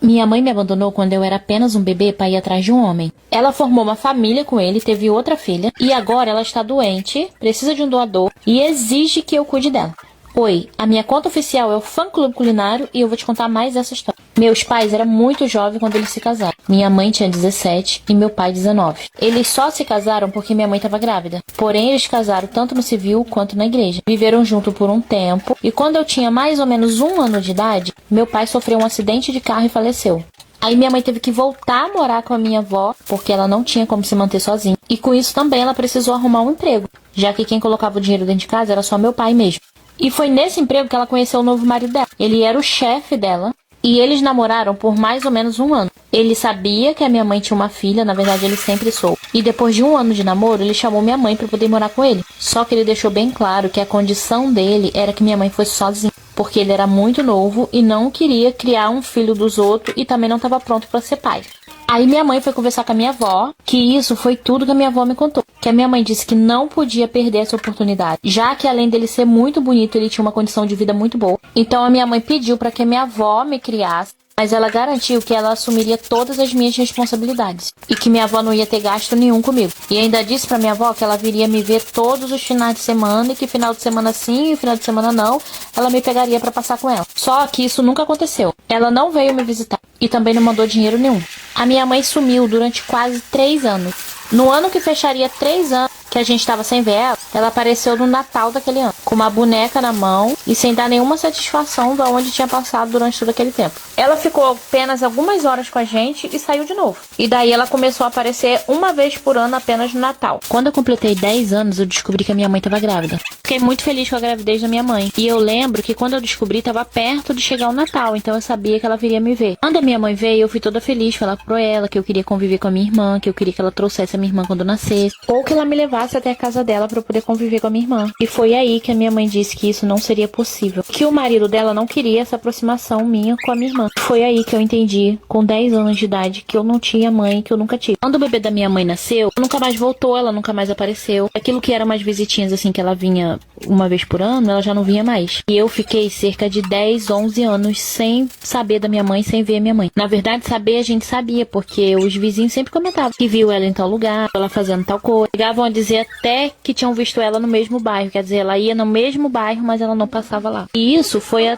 Minha mãe me abandonou quando eu era apenas um bebê para ir atrás de um homem. Ela formou uma família com ele, teve outra filha, e agora ela está doente, precisa de um doador e exige que eu cuide dela. Oi, a minha conta oficial é o Fã Clube Culinário e eu vou te contar mais dessa história. Meus pais eram muito jovens quando eles se casaram. Minha mãe tinha 17 e meu pai 19. Eles só se casaram porque minha mãe estava grávida. Porém, eles casaram tanto no civil quanto na igreja. Viveram junto por um tempo e quando eu tinha mais ou menos 1 ano de idade, meu pai sofreu um acidente de carro e faleceu. Aí minha mãe teve que voltar a morar com a minha avó, porque ela não tinha como se manter sozinha. E com isso também ela precisou arrumar um emprego, já que quem colocava o dinheiro dentro de casa era só meu pai mesmo. E foi nesse emprego que ela conheceu o novo marido dela. Ele era o chefe dela e eles namoraram por mais ou menos 1 ano. Ele sabia que a minha mãe tinha uma filha, na verdade ele sempre soube. E depois de 1 ano de namoro, ele chamou minha mãe para poder morar com ele. Só que ele deixou bem claro que a condição dele era que minha mãe fosse sozinha, porque ele era muito novo e não queria criar um filho dos outros e também não estava pronto para ser pai. Aí minha mãe foi conversar com a minha avó, que isso foi tudo que a minha avó me contou. Que a minha mãe disse que não podia perder essa oportunidade, já que além dele ser muito bonito, ele tinha uma condição de vida muito boa. Então a minha mãe pediu para que a minha avó me criasse, mas ela garantiu que ela assumiria todas as minhas responsabilidades e que minha avó não ia ter gasto nenhum comigo. E ainda disse pra minha avó que ela viria me ver todos os finais de semana e que final de semana sim e final de semana não, ela me pegaria pra passar com ela. Só que isso nunca aconteceu. Ela não veio me visitar e também não mandou dinheiro nenhum. A minha mãe sumiu durante quase 3 anos. No ano que fecharia 3 anos que a gente estava sem ver ela, ela apareceu no Natal daquele ano, com uma boneca na mão e sem dar nenhuma satisfação de onde tinha passado durante todo aquele tempo. Ela ficou apenas algumas horas com a gente e saiu de novo. E daí ela começou a aparecer uma vez por ano apenas no Natal. Quando eu completei 10 anos, eu descobri que a minha mãe estava grávida. Fiquei muito feliz com a gravidez da minha mãe. E eu lembro que quando eu descobri, estava perto de chegar o Natal, então eu sabia que ela viria me ver. Quando a minha mãe veio, eu fui toda feliz falar pra ela que eu queria conviver com a minha irmã, que eu queria que ela trouxesse a minha irmã quando nascesse, ou que ela me levasse até a casa dela para eu poder conviver com a minha irmã. E foi aí que a minha mãe disse que isso não seria possível, que o marido dela não queria essa aproximação minha com a minha irmã. Foi aí que eu entendi, com 10 anos de idade, que eu não tinha mãe, que eu nunca tive. Quando o bebê da minha mãe nasceu, nunca mais voltou, ela nunca mais apareceu. Aquilo que eram umas visitinhas assim que ela vinha uma vez por ano, ela já não vinha mais. E eu fiquei cerca de 10, 11 anos sem saber da minha mãe, sem ver a minha mãe. Na verdade, saber a gente sabia, porque os vizinhos sempre comentavam que viu ela em tal lugar, ela fazendo tal coisa. Chegavam a dizer até que tinham visto ela no mesmo bairro, quer dizer, ela ia no mesmo bairro, mas ela não passava lá. E isso foi